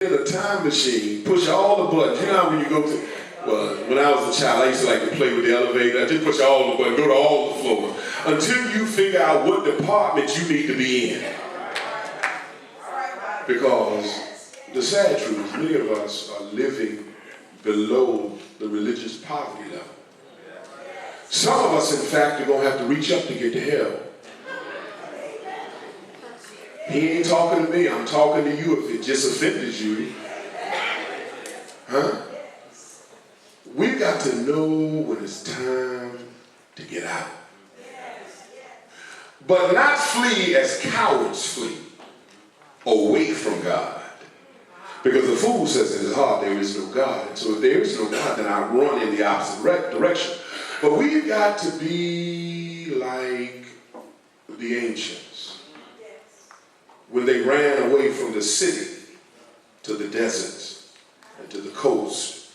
In a time machine, push all the buttons. You know how when you go to, well, when I was a child, I used to like to play with the elevator. I just push all the buttons, go to all the floors, until you figure out what department you need to be in. Because the sad truth is many of us are living below the religious poverty level. Some of us, in fact, are going to have to reach up to get to hell. He ain't talking to me, I'm talking to you if it just offended you. Huh? We've got to know when it's time to get out. But not flee as cowards flee away from God. Because the fool says in his heart there is no God. And so if there is no God, then I run in the opposite direction. But we've got to be like the ancients. When they ran away from the city to the deserts and to the coast,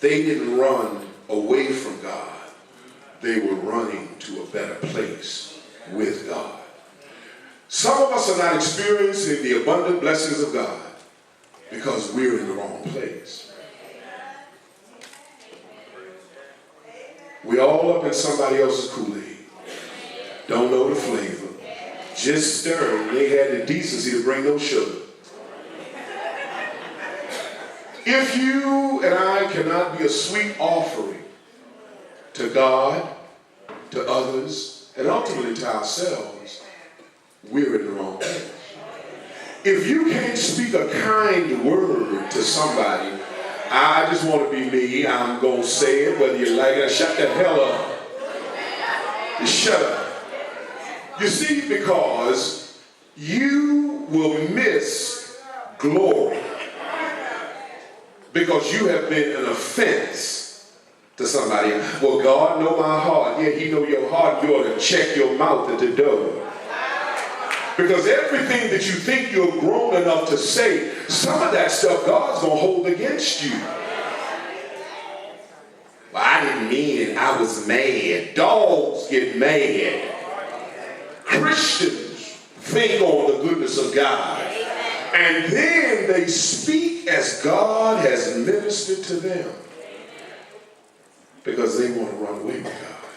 they didn't run away from God. They were running to a better place with God. Some of us are not experiencing the abundant blessings of God because we're in the wrong place. We're all up in somebody else's Kool-Aid. Don't know the flavor. Just stirring. They had the decency to bring no sugar. If you and I cannot be a sweet offering to God, to others, and ultimately to ourselves, we're in the wrong place. If you can't speak a kind word to somebody, I just want to be me, I'm going to say it, whether you like it, shut the hell up. Just shut up. You see, because you will miss glory because you have been an offense to somebody. Well, God know my heart. Yeah, he know your heart. You ought to check your mouth at the door. Because everything that you think you're grown enough to say, some of that stuff God's going to hold against you. Well, I didn't mean it. I was mad. Dogs get mad. Christians think on the goodness of God. And then they speak as God has ministered to them. Because they want to run away with God.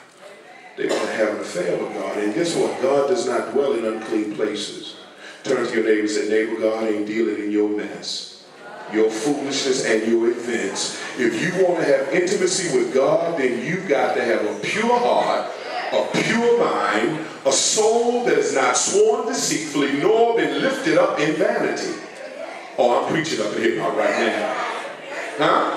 They want to have an affair with God. And guess what? God does not dwell in unclean places. Turn to your neighbor and say, neighbor, God ain't dealing in your mess, your foolishness, and your events. If you want to have intimacy with God, then you've got to have a pure heart, a pure mind, a soul that is not sworn deceitfully, nor been lifted up in vanity. Oh, I'm preaching up in here right now. Huh?